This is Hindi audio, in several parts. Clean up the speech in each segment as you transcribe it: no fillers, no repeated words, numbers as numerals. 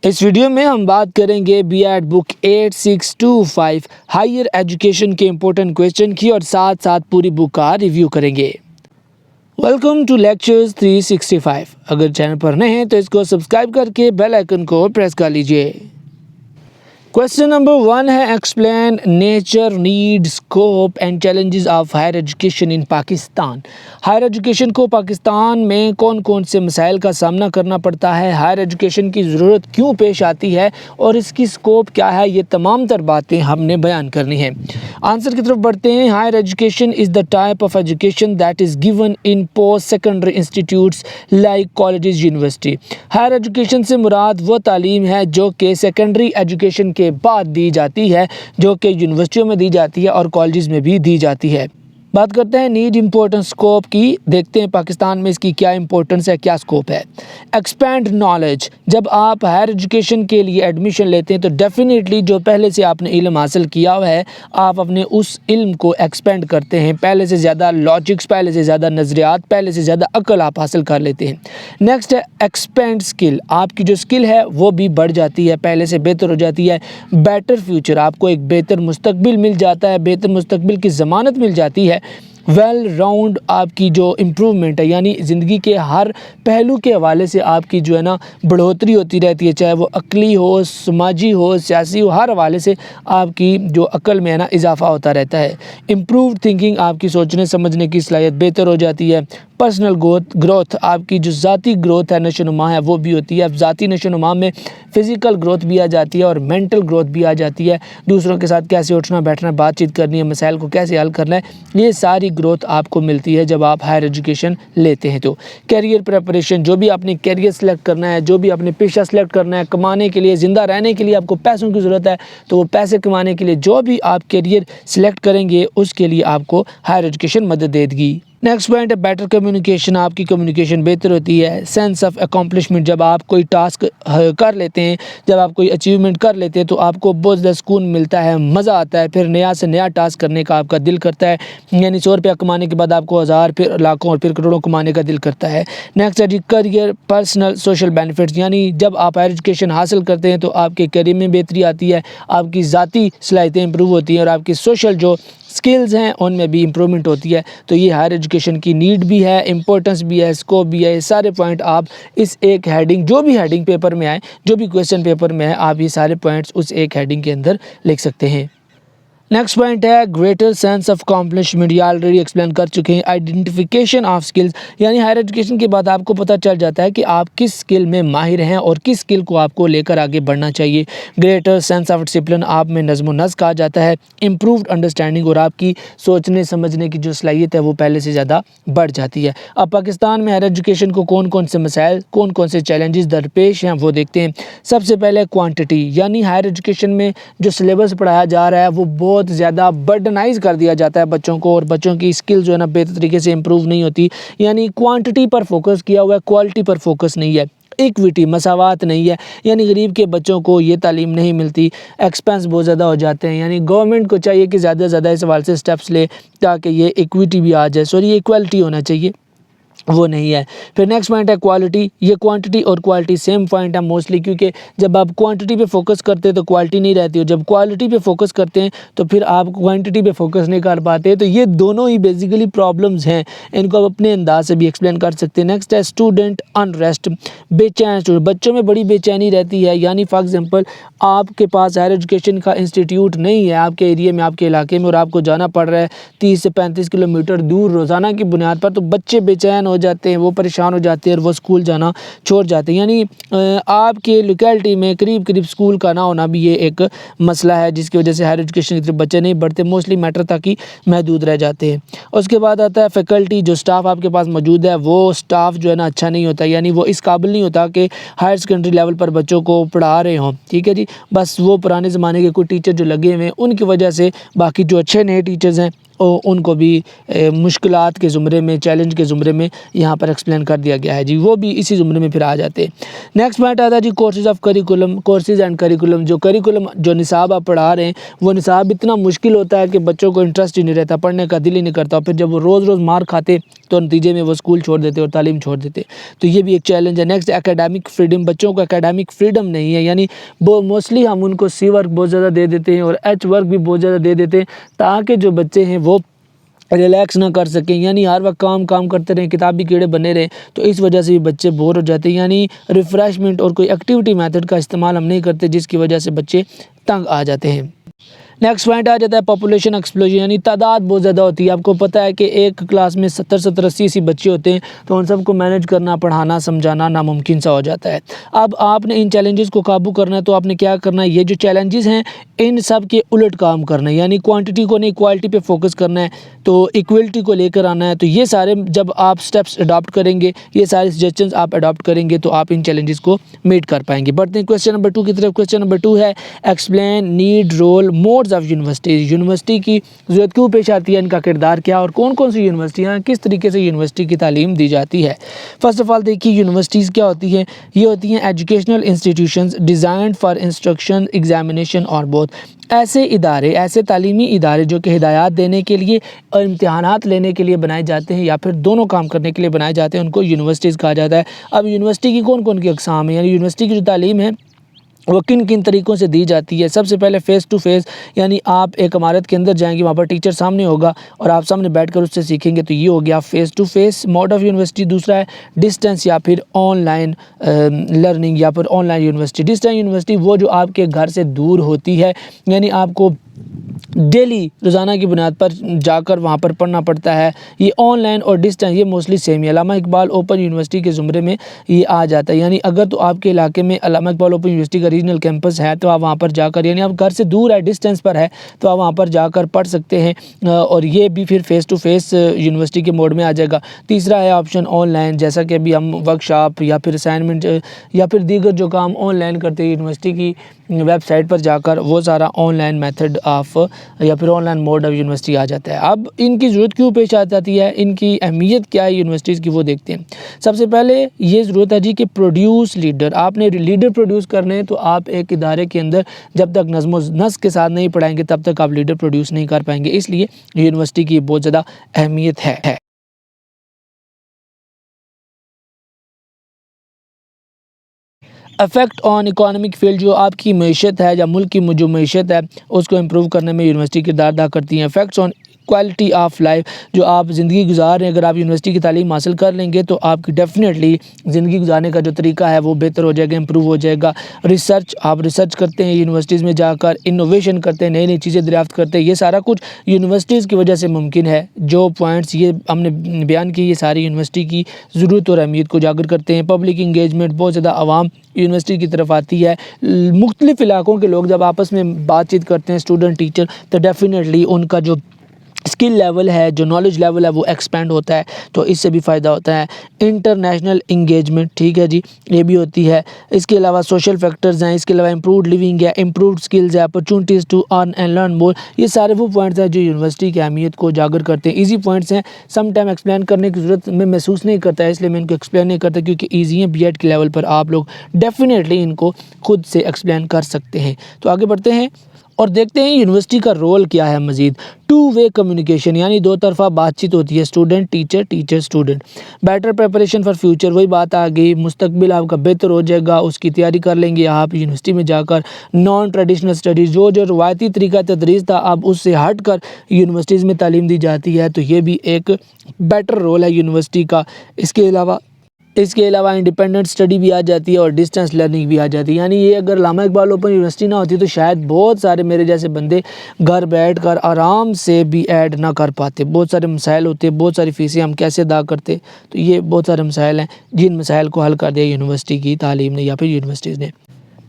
इस वीडियो में हम बात करेंगे b.ed बुक 8625 हायर एजुकेशन के इम्पोर्टेंट क्वेश्चन की और साथ साथ पूरी बुक का रिव्यू करेंगे। Welcome to lectures 365। अगर चैनल पर नए हैं तो इसको सब्सक्राइब करके बेल आइकन को प्रेस कर लीजिए। क्वेश्चन नंबर 1 है explain nature, need, scope and challenges of higher education in Pakistan. Higher education को पाकिस्तान में कौन कौन से मसाइल का सामना करना पड़ता है, हायर एजुकेशन की ज़रूरत क्यों पेश आती है और इसकी स्कोप क्या है, ये तमाम तर बातें हमने बयान करनी है। आंसर की तरफ बढ़ते हैं। Higher education is the type of education that is given in post secondary institutes like colleges, university. Higher education से मुराद वो तालीम है जो कि सेकेंडरी एजुकेशन के बाद दी जाती है, जो कि यूनिवर्सिटियों में दी जाती है और कॉलेजेस में भी दी जाती है। बात करते हैं नीड, इम्पोर्टेंस, स्कोप की। देखते हैं पाकिस्तान में इसकी क्या इंपॉर्टेंस है, क्या स्कोप है। Expand knowledge. जब आप हायर एजुकेशन के लिए एडमिशन लेते हैं तो डेफिनेटली जो पहले से आपने इल्म हासिल किया हुआ है, आप अपने उस इल्म को एक्सपेंड करते हैं। पहले से ज़्यादा लॉजिक्स, पहले से ज़्यादा नज़रियात, पहले से ज़्यादा अकल आप हासिल कर लेते हैं। नेक्स्ट है एक्सपेंड स्किल। आपकी जो स्किल है वो भी बढ़ जाती है, पहले से बेहतर हो जाती है। बेटर फ्यूचर, आपको एक बेहतर मुस्तकबिल मिल जाता है, बेहतर मुस्तकबिल की ज़मानत मिल जाती है। वेल राउंड, आपकी जो इम्प्रूवमेंट है यानी ज़िंदगी के हर पहलू के हवाले से आपकी जो है ना बढ़ोतरी होती रहती है, चाहे वो अकली हो, समाजी हो, सियासी हो, हर हवाले से आपकी जो अकल में है ना इजाफा होता रहता है। इम्प्रूव थिंकिंग, आपकी सोचने समझने की सलाहियत बेहतर हो जाती है। पर्सनल ग्रोथ, आपकी जो ज़ाती ग्रोथ है, नशोनुमा है, वो भी होती है। अब ज़ाती नशोनुमा में फ़िज़िकल ग्रोथ भी आ जाती है और मेंटल ग्रोथ भी आ जाती है। दूसरों के साथ कैसे उठना बैठना, बातचीत करनी है, मसाइल को कैसे हल करना है, ये सारी ग्रोथ आपको मिलती है जब आप हायर एजुकेशन लेते हैं। तो कैरियर प्रेपरेशन, जो भी आपने कैरियर सेलेक्ट करना है, जो भी आपने पेशा सेलेक्ट करना है, कमाने के लिए, ज़िंदा रहने के लिए आपको पैसों की ज़रूरत है, तो वो पैसे कमाने के लिए जो भी आप कैरियर सेलेक्ट करेंगे उसके लिए आपको हायर एजुकेशन मदद देगी। नेक्स्ट पॉइंट है बेटर कम्युनिकेशन। आपकी कम्युनिकेशन बेहतर होती है। सेंस ऑफ अकम्पलिशमेंट, जब आप कोई टास्क कर लेते हैं, जब आप कोई अचीवमेंट कर लेते हैं तो आपको बहुत ज़्यादा सुकून मिलता है, मज़ा आता है, फिर नया से नया टास्क करने का आपका दिल करता है। यानी 100 रुपया कमाने के बाद आपको 1000, फिर लाखों और फिर करोड़ों कमाने का दिल करता है। नेक्स्ट है जी करियर, पर्सनल, सोशल बेनिफिट्स। यानी जब आप हायर एजुकेशन हासिल करते हैं तो आपके करियर में बेहतरी आती है, आपकी ज़ाती सलाहियतें इंप्रूव होती हैं और आपकी सोशल जो स्किल्स हैं उनमें भी इम्प्रूवमेंट होती है। तो ये हायर एजुकेशन की नीड भी है, इम्पोर्टेंस भी है, स्कोप भी है। ये सारे पॉइंट आप इस एक हेडिंग, जो भी हेडिंग पेपर में आए, जो भी क्वेश्चन पेपर में है, आप ये सारे पॉइंट्स उस एक हेडिंग के अंदर लिख सकते हैं। नेक्स्ट पॉइंट है ग्रेटर सेंस ऑफ अकम्पलिशमेंट। ये ऑलरेडी एक्सप्लेन कर चुके हैं। आइडेंटिफिकेशन ऑफ स्किल्स, यानी हायर एजुकेशन के बाद आपको पता चल जाता है कि आप किस स्किल में माहिर हैं और किस स्किल को आपको लेकर आगे बढ़ना चाहिए। ग्रेटर सेंस ऑफ डिसिप्लिन, आप में नज़्म व नस्क आ जाता है। इम्प्रूव्ड अंडरस्टैंडिंग, और आपकी सोचने समझने की जो सलाहियत है वो पहले से ज़्यादा बढ़ जाती है। अब पाकिस्तान में हायर एजुकेशन को कौन कौन से मसाइल, कौन कौन से चैलेंजेस दरपेश हैं वो देखते हैं। सबसे पहले क्वान्टिटी, यानी हायर एजुकेशन में जो सिलेबस पढ़ाया जा रहा है वो बहुत ज़्यादा बर्डनाइज कर दिया जाता है बच्चों को, और बच्चों की स्किल जो है ना बेहतर तरीके से इंप्रूव नहीं होती। यानी क्वांटिटी पर फोकस किया हुआ है, क्वालिटी पर फोकस नहीं है। इक्विटी, मसावात नहीं है, यानी गरीब के बच्चों को ये तालीम नहीं मिलती। एक्सपेंस बहुत ज़्यादा हो जाते हैं, यानी गवर्नमेंट को चाहिए कि ज़्यादा से ज़्यादा इस हवाले से स्टेप्स ले ताकि ये इक्विटी भी आ जाए। सॉरी, ये इक्वालिटी होना चाहिए, वो नहीं है। फिर नेक्स्ट पॉइंट है क्वालिटी। ये क्वांटिटी और क्वालिटी सेम पॉइंट है मोस्टली, क्योंकि जब आप क्वांटिटी पे फोकस करते हैं तो क्वालिटी नहीं रहती, और जब क्वालिटी पे फोकस करते हैं तो फिर आप क्वांटिटी पे फोकस नहीं कर पाते। तो ये दोनों ही बेसिकली प्रॉब्लम्स हैं, इनको आप अपने अंदाज से भी एक्सप्लेन कर सकते हैं। नेक्स्ट है स्टूडेंट अनरेस्ट, बेचैन स्टूडेंट, बच्चों में बड़ी बेचैनी रहती है। यानी फॉर एग्जाम्पल आपके पास हायर एजुकेशन का इंस्टीट्यूट नहीं है आपके एरिया में, आपके इलाके में, और आपको जाना पड़ रहा है 30 से 35 किलोमीटर दूर रोज़ाना की बुनियाद पर, तो बच्चे बेचैन हो जाते हैं, वो परेशान हो जाते हैं और वो स्कूल जाना छोड़ जाते हैं। यानी आपके लोकेलिटी में करीब करीब स्कूल का ना होना भी ये एक मसला है, जिसकी वजह से हायर एजुकेशन की तरफ बच्चे नहीं बढ़ते, मोस्टली मैटर तक ही महदूद रह जाते हैं। उसके बाद आता है फैकल्टी, जो स्टाफ आपके पास मौजूद है वो स्टाफ जो है ना अच्छा नहीं होता, यानी वो इस काबिल नहीं होता कि हायर सेकेंडरी लेवल पर बच्चों को पढ़ा रहे हों। ठीक है जी, बस वो पुराने ज़माने के कोई टीचर जो लगे हुए हैं उनकी वजह से बाकी जो अच्छे नए टीचर्स हैं उनको भी मुश्किलात के ज़ुमरे में, चैलेंज के ज़ुमरे में यहाँ पर एक्सप्लेन कर दिया गया है जी, वो भी इसी ज़ुमरे में फिर आ जाते हैं। नेक्स्ट पॉइंट आता है जी courses of curriculum, courses and curriculum. जो करिकुलम, जो निसाब आप पढ़ा रहे हैं, वो निसाब इतना मुश्किल होता है कि बच्चों को इंटरेस्ट ही नहीं रहता, पढ़ने का दिल ही नहीं करता, फिर जब वो रोज़ रोज़ मार खाते तो नतीजे में वो स्कूल छोड़ देते और तालीम छोड़ देते, तो ये भी एक चैलेंज है। नेक्स्ट एकेडमिक फ्रीडम, बच्चों को एकेडमिक फ्रीडम नहीं है, यानी वो मोस्टली हम उनको सी वर्क बहुत ज़्यादा दे देते हैं और एच वर्क भी बहुत ज़्यादा दे देते हैं, ताकि जो बच्चे हैं वो रिलैक्स ना कर सकें, यानी हर वक्त काम काम करते रहें, किताबी कीड़े बने रहें, तो इस वजह से भी बच्चे बोर हो जाते हैं। यानी रिफ़्रेशमेंट और कोई एक्टिविटी मेथड का इस्तेमाल हम नहीं करते, जिसकी वजह से बच्चे तंग आ जाते हैं। नेक्स्ट पॉइंट आ जाता है पॉपुलेशन एक्सप्लोजन, यानी तादाद बहुत ज़्यादा होती है। आपको पता है कि एक क्लास में 70 80 बच्चे होते हैं, तो उन सबको मैनेज करना, पढ़ाना, समझाना नामुमकिन सा हो जाता है। अब आपने इन चैलेंजेस को काबू करना है, तो आपने क्या करना है, ये जो चैलेंजेस हैं इन सब के उलट काम करना है, यानी क्वांटिटी को नहीं क्वालिटी पे फोकस करना है, तो इक्वलिटी को लेकर आना है। तो ये सारे जब आप स्टेप्स अडॉप्ट करेंगे, ये सारे सजेशंस आप अडॉप्ट करेंगे, तो आप इन चैलेंजेस को मीट कर पाएंगे। बढ़ते हैं क्वेश्चन नंबर 2 की तरफ। क्वेश्चन नंबर 2 है explain need, role, modes of universities. University की ज़रूरत क्यों पेश आती है, इनका किरदार क्या, और कौन कौन सी यूनिवर्सिटियाँ, किस तरीके से यूनिवर्सिटी की तालीम दी जाती है। फर्स्ट ऑफ ऑल देखिए, यूनिवर्सिटीज़ क्या होती है, ये होती हैं educational institutions designed for instruction, examination और बोथ। ऐसे इदारे, ऐसे तालीमी इदारे जो कि हिदायत देने के लिए और इम्तिहानात लेने के लिए बनाए जाते हैं, या फिर दोनों काम करने के लिए बनाए जाते हैं, उनको यूनिवर्सिटीज़ कहा जाता है। अब यूनिवर्सिटी की कौन कौन की अक़साम है, यानी यूनिवर्सिटी की जो तालीम है वो किन किन तरीक़ों से दी जाती है। सबसे पहले फ़ेस टू फेस, यानी आप एक इमारत के अंदर जाएंगे, वहाँ पर टीचर सामने होगा और आप सामने बैठकर उससे सीखेंगे, तो ये हो गया face to face mode of university. दूसरा है डिस्टेंस या फिर ऑनलाइन लर्निंग या फिर ऑनलाइन यूनिवर्सिटी। डिस्टेंस यूनिवर्सिटी वो जो आपके घर से दूर होती है, यानी आपको डेली रोज़ाना की बुनियाद पर जाकर वहाँ पर पढ़ना पड़ता है। ये ऑनलाइन और डिस्टेंस ये मोस्टली सेम है। अल्लामा इकबाल ओपन यूनिवर्सिटी के ज़ुमरे में ये आ जाता है, यानी अगर तो आपके इलाके में अल्लामा इकबाल ओपन यूनिवर्सिटी का रीजनल कैंपस है, तो आप वहाँ पर जाकर, यानी आप घर से दूर है, डिस्टेंस पर है, तो आप वहाँ पर जाकर पढ़ सकते हैं, और ये भी फिर फ़ेस टू फेस यूनिवर्सिटी के मोड में आ जाएगा। तीसरा है ऑप्शन ऑनलाइन, जैसा कि अभी हम वर्कशॉप या फिर असाइनमेंट या फिर दीगर जो काम ऑनलाइन करते हैं यूनिवर्सिटी की वेबसाइट पर जाकर, वो सारा ऑनलाइन मेथड ऑफ या फिर ऑनलाइन मोड ऑफ यूनिवर्सिटी आ जाता है। अब इनकी ज़रूरत क्यों पेश आ जाती है, इनकी अहमियत क्या है यूनिवर्सिटीज़ की, वो देखते हैं। सबसे पहले ये ज़रूरत है जी कि प्रोड्यूस लीडर, आपने लीडर प्रोड्यूस करने हैं, तो आप एक इदारे के अंदर जब तक नज़्म नस्क के साथ नहीं पढ़ाएंगे, तब तक आप लीडर प्रोड्यूस नहीं कर पाएंगे। इसलिए यूनिवर्सिटी की बहुत ज़्यादा अहमियत है। इफ़ेक्ट ऑन इकोनॉमिक फील्ड, जो आपकी मईशत है या मुल्क की जो मईशत है उसको इम्प्रूव करने में यूनिवर्सिटी किरदार अदा करती हैं। Effects on quality of life, जो आप ज़िंदगी गुजार रहे हैं, अगर आप यूनिवर्सिटी की तालीम हासिल कर लेंगे, तो आपकी डेफिनेटली ज़िंदगी गुजारने का जो तरीका है वो बेहतर हो जाएगा, इम्प्रूव हो जाएगा। रिसर्च, आप रिसर्च करते हैं यूनिवर्सिटीज़ में जाकर, इनोवेशन करते हैं, नई नई चीज़ें दरियाफ्त करते हैं, ये सारा कुछ यूनिवर्सिटीज़ की वजह से मुमकिन है। जो पॉइंट्स ये हमने बयान किए, ये सारी यूनिवर्सिटी की ज़रूरत और अहमियत को उजागर करते हैं। पब्लिक इंगेजमेंट, बहुत ज़्यादा आवाम यूनिवर्सिटी की तरफ आती है। मुख्तलिफ़ इलाकों के लोग जब आपस में बातचीत करते हैं, स्टूडेंट टीचर, तो डेफिनेटली उनका जो स्किल लेवल है, जो नॉलेज लेवल है, वो एक्सपेंड होता है, तो इससे भी फ़ायदा होता है। इंटरनेशनल इंगेजमेंट, ठीक है जी, ये भी होती है। इसके अलावा सोशल फैक्टर्स हैं, इसके अलावा इम्प्रूव्ड लिविंग है, इम्प्रूव्ड स्किल्स है, opportunities to earn and learn more, ये सारे वो पॉइंट्स हैं जो यूनिवर्सिटी की अहमियत को उजागर करते हैं। ईजी पॉइंट्स हैं, सम टाइम एक्सप्लेन करने की ज़रूरत मैं महसूस नहीं करता है, इसलिए मैं इनको एक्सप्लेन नहीं करता, क्योंकि ईजी हैं। B.ed के लेवल पर आप लोग डेफिनेटली इनको खुद से एक्सप्लेन कर सकते हैं। तो आगे बढ़ते हैं और देखते हैं यूनिवर्सिटी का रोल क्या है मज़ीद। टू वे कम्युनिकेशन, यानी दो तरफा बातचीत होती है, student teacher, teacher student. Better preparation for future, वही बात आ गई, मुस्तकबिल आपका बेहतर हो जाएगा, उसकी तैयारी कर लेंगे आप यूनिवर्सिटी में जाकर। नॉन ट्रेडिशनल स्टडीज़, जो रवायती तरीका तदरीस था, अब उससे हट कर यूनिवर्सिटीज़ में तालीम दी जाती है, तो ये भी एक बेटर रोल है यूनिवर्सिटी का। इसके अलावा इंडिपेंडेंट स्टडी भी आ जाती है और डिस्टेंस लर्निंग भी आ जाती है। यानी ये अगर अल्लामा इकबाल ओपन यूनिवर्सिटी ना होती, तो शायद बहुत सारे मेरे जैसे बंदे घर बैठकर आराम से B.ed ना कर पाते। बहुत सारे मसाइल होते, बहुत सारी फ़ीसें हम कैसे अदा करते, तो ये बहुत सारे मसाइल हैं जिन मसाइल को हल कर दिया यूनिवर्सिटी की तालीम ने या फिर यूनिवर्सिटीज़ ने।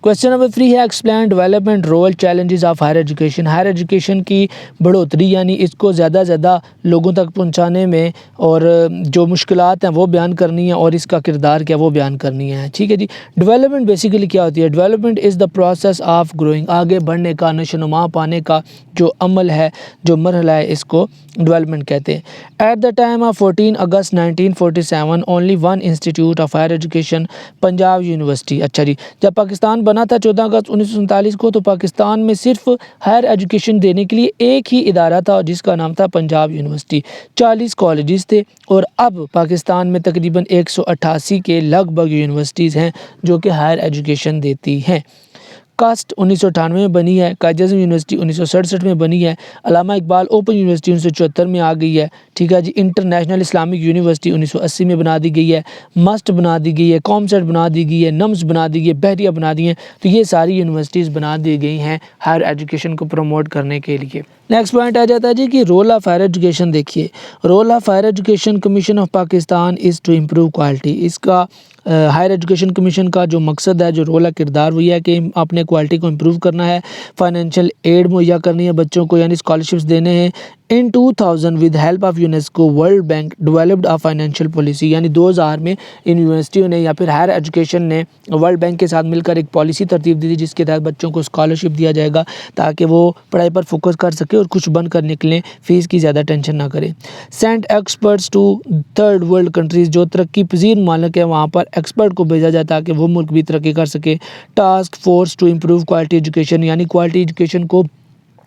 क्वेश्चन नंबर 3 है explain development role challenges of higher education. Higher education की बढ़ोतरी यानी इसको ज़्यादा से ज़्यादा लोगों तक पहुंचाने में और जो मुश्किलात हैं वो बयान करनी है और इसका किरदार क्या वो बयान करनी है। ठीक है जी। डेवलपमेंट बेसिकली क्या होती है? Development is the process of growing, आगे बढ़ने का, नशोनुमा पाने का जो अमल है, जो मरहला है, इसको डेवलपमेंट कहते हैं। At the time of 14 August 1947 only one institute of higher education, Punjab university. अच्छा जी, जब पाकिस्तान बना था 14 अगस्त 1947 को, तो पाकिस्तान में सिर्फ हायर एजुकेशन देने के लिए एक ही इदारा था जिसका नाम था पंजाब यूनिवर्सिटी। 40 कॉलेजेस थे और अब पाकिस्तान में तकरीबन 188 के लगभग यूनिवर्सिटीज़ हैं जो कि हायर एजुकेशन देती हैं। कास्ट 1998 में बनी है, कायद-ए-आज़म यूनिवर्सिटी 1967 में बनी है, अल्लामा इकबाल ओपन यूनिवर्सिटी 1974 में आ गई है। ठीक है जी। इंटरनेशनल इस्लामिक यूनिवर्सिटी 1980 में बना दी गई है, मस्ट बना दी गई है, कॉमसेट बना दी गई है, नम्स बना दी गई है, बहरिया बना दी है। तो ये सारी यूनिवर्सिटीज़ बना दी गई हैं हायर एजुकेशन को प्रमोट करने के लिए। नेक्स्ट पॉइंट आ जाता है जी कि रोल ऑफ हायर एजुकेशन। देखिए, role of higher education commission of Pakistan is to improve quality. इसका हायर एजुकेशन कमीशन का जो मकसद है, जो रोल है, किरदार, वो यह है कि अपने क्वालिटी को इम्प्रूव करना है, फाइनेंशियल एड मुहैया करनी है बच्चों को, यानी स्कॉलरशिप्स देने हैं। इन 2000 with help of UNESCO world bank developed a financial policy, यानी 2000 में इन यूनिवर्सिटियों ने या फिर हायर एजुकेशन ने वर्ल्ड बैंक के साथ मिलकर एक पॉलिसी तरतीब दी थी जिसके तहत बच्चों को स्कॉलरशिप दिया जाएगा ताकि वो पढ़ाई पर फोकस कर सके और कुछ बनकर निकलें, फ़ीस की ज़्यादा टेंशन ना करें। Sent experts to third world countries, जो तरक्की पजीर मुल्क है वहाँ पर एक्सपर्ट को भेजा जाए ताकि वो मुल्क भी तरक्की कर सके। Task force to improve quality education, यानी क्वालिटी एजुकेशन को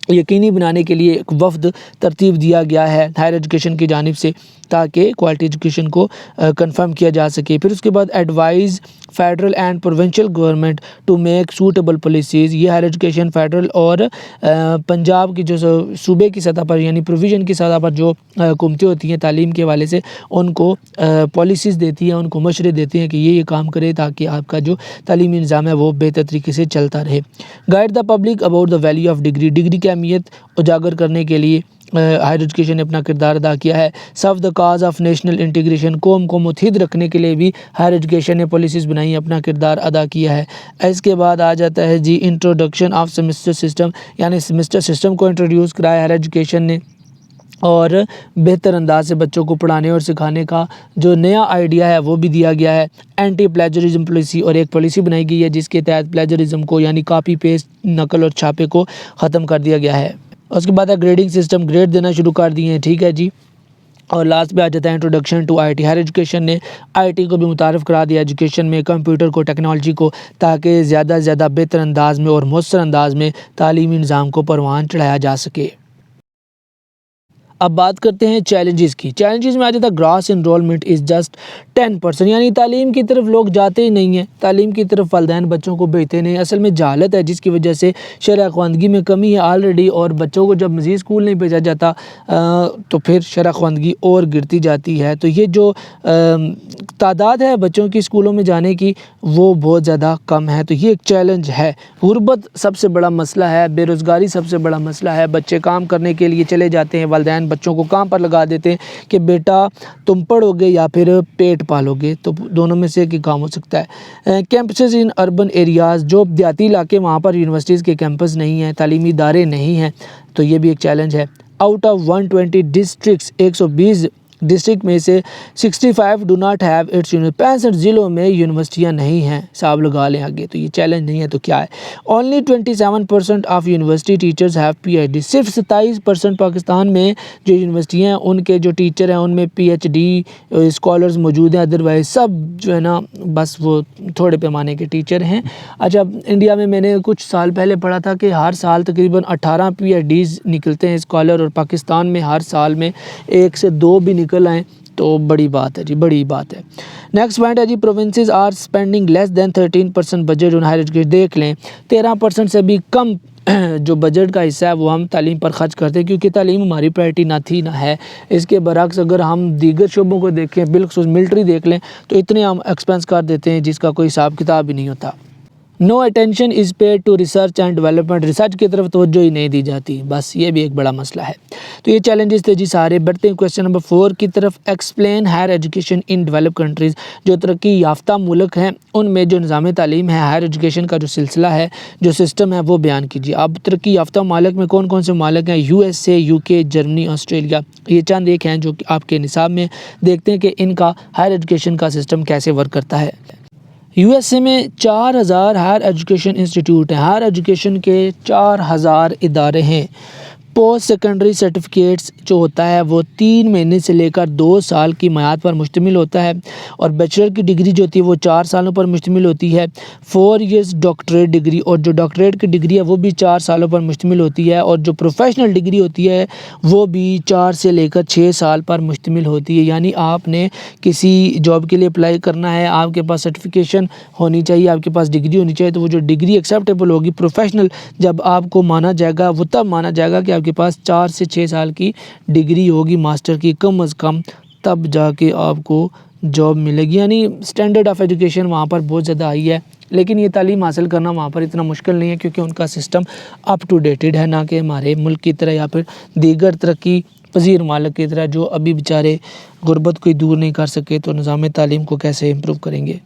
यकीनी बनाने के लिए एक वफ़द तरतीब दिया गया है हायर एजुकेशन की जानिब से ताकि क्वालिटी एजुकेशन को कंफर्म किया जा सके। फिर उसके बाद advise federal and provincial government to make suitable policies. ये हायर एजुकेशन फेडरल और पंजाब की जो सूबे की सतह पर यानी प्रोविज़न की सतह पर जो हुकूमतें होती हैं तालीम के हवाले से, उनको पॉलिसीज़ देती हैं, उनको मशवरे देती हैं कि ये काम करे ताकि आपका जो तालीमी निज़ाम है वो बेहतर तरीके से चलता रहे। Guide the public about the value of degree, degree की अहमियत उजागर करने के लिए हायर एजुकेशन ने अपना किरदार अदा किया है। Serve the cause of national integration, कौम को मुत्तहिद रखने के लिए भी हायर एजुकेशन ने पॉलिसीज़ बनाई, अपना किरदार अदा किया है। इसके बाद आ जाता है जी इंट्रोडक्शन ऑफ सेमेस्टर सिस्टम, यानी सेमेस्टर सिस्टम को इंट्रोड्यूस कराया हायर एजुकेशन ने और बेहतर अंदाज से बच्चों को पढ़ाने और सिखाने का जो नया आइडिया है वो भी दिया गया है। एंटी प्लेजरिज्म पॉलिसी, और एक पॉलिसी बनाई गई है जिसके तहत प्लेजरिज्म को यानी कॉपी पेस्ट, नकल और छापे को ख़त्म कर दिया गया है। उसके बाद है ग्रेडिंग सिस्टम, ग्रेड देना शुरू कर दिए हैं। ठीक है जी। और लास्ट पे आ जाता है introduction to IT. Higher education ने आईटी को भी मुतारफ़ करा दिया एजुकेशन में, कंप्यूटर को, टेक्नोलॉजी को, ताकि ज़्यादा से ज़्यादा बेहतर अंदाज में और मौसर अंदाज में तालीमी निज़ाम को परवान चढ़ाया जा सके। अब बात करते हैं चैलेंजेस की। चैलेंजेस में आ जाता है ग्रॉस इनरोलमेंट इज़ जस्ट 10%, यानी तालीम की तरफ लोग जाते ही नहीं हैं, तालीम की तरफ वालिदैन बच्चों को भेजते नहीं। असल में जहालत है जिसकी वजह से शरह ख़वानगी में कमी है ऑलरेडी, और बच्चों को जब मज़ीद स्कूल नहीं भेजा जाता तो फिर शरह ख़वानगी और गिरती जाती है। तो ये जो तादाद है बच्चों की स्कूलों में जाने की वो बहुत ज़्यादा कम है। तो ये एक चैलेंज है। गुर्बत सबसे बड़ा मसला है, बेरोज़गारी सबसे बड़ा मसला है। बच्चे काम करने के लिए चले जाते हैं, वालिदैन बच्चों को काम पर लगा देते हैं कि बेटा तुम पढ़ोगे या फिर पेट पालोगे, तो दोनों में से एक ही काम हो सकता है। कैंपसेस इन अर्बन एरियाज़, जो देहाती इलाके वहाँ पर यूनिवर्सिटीज़ के कैंपस नहीं हैं, तालीमी इदारे नहीं हैं, तो ये भी एक चैलेंज है। आउट ऑफ 120 डिस्ट्रिक्ट्स, 120 डिस्ट्रिक्ट में से 65 do not have it's university, 65 ज़िलों में यूनिवर्सिटियाँ नहीं हैं। हिसाब लगा लें आगे, तो ये चैलेंज नहीं है तो क्या है। Only 27% of university teachers have PhD, सिर्फ 27% पाकिस्तान में जो यूनिवर्सिटियाँ हैं उनके जो टीचर हैं उनमें पीएचडी स्कॉलर्स मौजूद हैं, अदरवाइज सब जो है ना बस वो थोड़े पैमाने के टीचर हैं। अच्छा, इंडिया में मैंने कुछ साल पहले पढ़ा था कि हर साल तकरीबन 18 पीएचडीज़ निकलते हैं स्कॉलर, और पाकिस्तान में हर साल में 1 से 2 भी निकल आएँ तो बड़ी बात है जी, बड़ी बात है। नेक्स्ट पॉइंट है जी provinces are spending less than 13% budget on higher education. देख लें 13% से भी कम जो बजट का हिस्सा है वो हम तालीम पर खर्च करते हैं, क्योंकि तालीम हमारी प्रायोरिटी ना थी ना है। इसके बरक्स अगर हम दीगर शोबों को देखें, बिल्कुल मिलिट्री देख लें, तो इतने हम एक्सपेंस कर देते हैं जिसका कोई हिसाब किताब भी नहीं होता। No attention is paid to research and development, research की तरफ तवज्जो ही नहीं दी जाती, बस ये भी एक बड़ा मसला है। तो ये चैलेंजेस थे जी सारे। बढ़ते हैं क्वेश्चन नंबर 4 की तरफ। Explain higher education in develop countries, जो तरक्की याफ्ता मुल्क हैं उनमें जो निज़ाम तालीम है, हायर एजुकेशन का जो सिलसिला है, जो सिस्टम है, वो बयान कीजिए। अब तरक्की याफ्ता मालिक में कौन कौन से मालिक हैं? USA, UK, Germany, Australia. ये चंद एक हैं जो कि आपके निसाब में। देखते हैं कि इनका हायर एजुकेशन का सिस्टम कैसे वर्क करता है। USA में 4000 हायर एजुकेशन इंस्टीट्यूट हैं, हायर एजुकेशन के 4000 इदारे हैं। पोस्ट सेकेंडरी सर्टिफिकेट्स जो होता है वो 3 महीने से लेकर 2 साल की मियाद पर मुश्तमिल होता है, और बैचलर की डिग्री जो होती है वो 4 सालों पर मुश्तमिल होती है। 4 इयर्स डॉक्टरेट डिग्री, और जो डॉक्टरेट की डिग्री है वो भी 4 सालों पर मुश्तमिल होती है, और जो प्रोफेशनल डिग्री होती है वो भी 4 से लेकर 6 साल पर मुश्तमिल होती है। यानी आपने किसी जॉब के लिए अप्लाई करना है, आपके पास सर्टिफिकेशन होनी चाहिए, आपके पास डिग्री होनी चाहिए, तो वो जो डिग्री एक्सेप्टेबल होगी प्रोफेशनल, जब आपको माना जाएगा वो तब माना जाएगा कि आपके पास 4 से 6 साल की डिग्री होगी मास्टर की कम अज़ कम, तब जाके आपको जॉब मिलेगी। यानी स्टैंडर्ड ऑफ एजुकेशन वहाँ पर बहुत ज़्यादा हाई है, लेकिन ये तालीम हासिल करना वहाँ पर इतना मुश्किल नहीं है, क्योंकि उनका सिस्टम अप टू डेटेड है, ना कि हमारे मुल्क की तरह या फिर दीगर तरक्की पजीर मालिक की तरह जो अभी बेचारे गुर्बत को दूर नहीं कर सके, तो निज़ाम तालीम को कैसे इम्प्रूव करेंगे।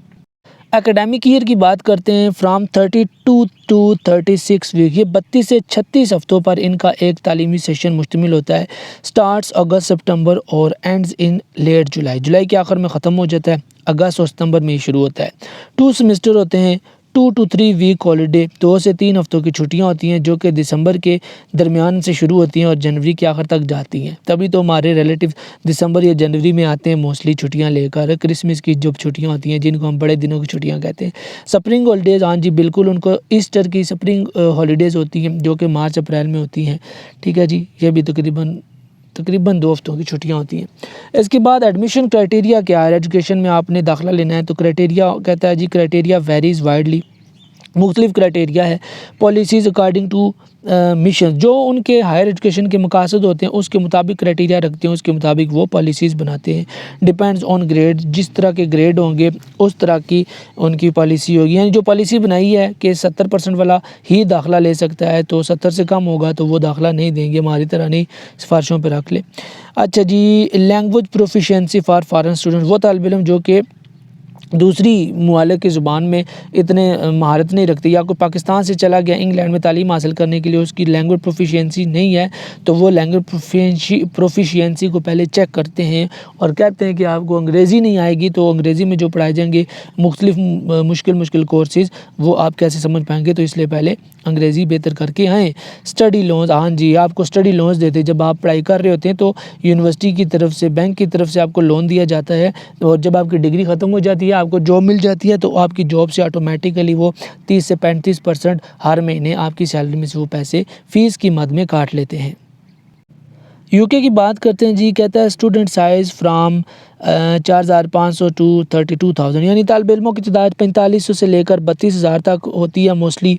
एकेडमिक ईयर की बात करते हैं। फ्राम 32 टू 36 वीक, ये 32 से 36 हफ्तों पर इनका एक तालीमी सेशन मुश्तमिल होता है। स्टार्ट्स अगस्त सितंबर और एंड्स इन लेट जुलाई, जुलाई के आखिर में ख़त्म हो जाता है, अगस्त और सितंबर में ही शुरू होता है। 2 सेमेस्टर होते हैं। 2 to 3 वीक हॉलीडे, 2 से 3 हफ्तों की छुट्टियां होती हैं, जो कि दिसंबर के दरमियान से शुरू होती हैं और जनवरी के आखिर तक जाती हैं। तभी तो हमारे रिलेटिव दिसंबर या जनवरी में आते हैं मोस्टली छुट्टियां लेकर। क्रिसमस की जो छुट्टियां होती हैं, जिनको हम बड़े दिनों की छुट्टियां कहते हैं। स्प्रिंग हॉलीडेज़, हाँ जी बिल्कुल, उनको ईस्टर की स्प्रिंग हॉलीडेज़ होती हैं, जो कि मार्च अप्रैल में होती हैं। ठीक है जी, ये भी तकरीबन 2 हफ्तों की छुट्टियां होती हैं। इसके बाद एडमिशन क्राइटेरिया क्या है? एजुकेशन में आपने दाखिला लेना है तो क्राइटेरिया कहता है जी, क्राइटेरिया वेरीज़ वाइडली, मुख्तलिफ क्राइटेरिया है। पॉलिसीज़ अकॉर्डिंग टू मिशन, जो उनके हायर एजुकेशन के मकासद होते हैं उसके मुताबिक क्राइटेरिया रखते हैं, उसके मुताबिक वो पॉलिसीज़ बनाते हैं। डिपेंड्स ऑन ग्रेड, जिस तरह के ग्रेड होंगे उस तरह की उनकी पॉलिसी होगी। यानी जो पॉलिसी बनाई है कि 70% वाला ही दाखिला ले सकता है, तो 70 से कम होगा तो वो दाखिला नहीं देंगे, हमारी तरह नहीं सिफारिशों पर रख ले। अच्छा जी, language proficiency for foreign student, वो तालिब इल्म जो कि दूसरी मुमालिक की ज़ुबान में इतने महारत नहीं रखती, या कोई पाकिस्तान से चला गया इंग्लैंड में तालीम हासिल करने के लिए, उसकी लैंग्वेज प्रोफिशिएंसी नहीं है, तो वो लैंग्वेज प्रोफिशिएंसी को पहले चेक करते हैं और कहते हैं कि आपको अंग्रेज़ी नहीं आएगी तो अंग्रेज़ी में जो पढ़ाए जाएंगे मुख्तलिफ मुश्किल कोर्सेज़, वो आप कैसे समझ पाएंगे, तो इसलिए पहले अंग्रेज़ी बेहतर करके आएँ। स्टडी लोन्स, हाँ जी, आपको स्टडी लोन्स देते हैं जब आप पढ़ाई कर रहे होते हैं, तो यूनिवर्सिटी की तरफ से, बैंक की तरफ से आपको लोन दिया जाता है, और जब आपकी डिग्री ख़त्म हो जाती है, आपको जॉब मिल जाती है, तो आपकी जॉब से ऑटोमेटिकली वो 30 से 35% हर महीने आपकी सैलरी में से वो पैसे फ़ीस की मद में काट लेते हैं। यूके की बात करते हैं जी, कहता है स्टूडेंट साइज़ फ्राम 4500 टू 32,000, यानी तालिब इल्मों की तादाद 4500 से लेकर 32,000 तक होती है मोस्टली।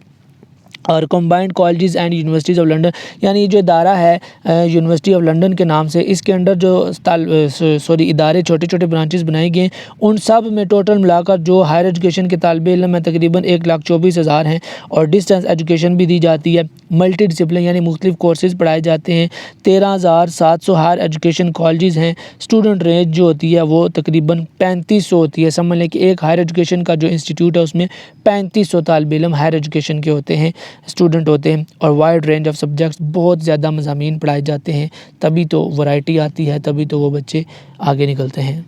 और combined colleges and universities of London, यानी जो इदारा है यूनिवर्सिटी ऑफ लंदन के नाम से, इसके अंडर जो इदारे छोटे छोटे ब्रांचेस बनाए गए, उन सब में टोटल मिलाकर जो हायर एजुकेशन के तालिब इल्म में तकरीबन 1,24,000 हैं, और डिस्टेंस एजुकेशन भी दी जाती है। मल्टी डिसिप्लिन यानी मुख्तलिफ कोर्सेज़ पढ़ाए जाते हैं। 13,700 हायर एजुकेशन कॉलेजेस हैं। स्टूडेंट रेंज जो होती है वो तकरीबन 3500 होती है। समझ लें कि एक हायर एजुकेशन का जो इंस्टीट्यूट है उसमें 3500 तालिब इल्म हायर एजुकेशन के होते हैं, स्टूडेंट होते हैं, और वाइड रेंज ऑफ सब्जेक्ट्स, बहुत ज़्यादा मज़ामीन पढ़ाए जाते हैं, तभी तो वैरायटी आती है, तभी तो वो बच्चे आगे निकलते हैं।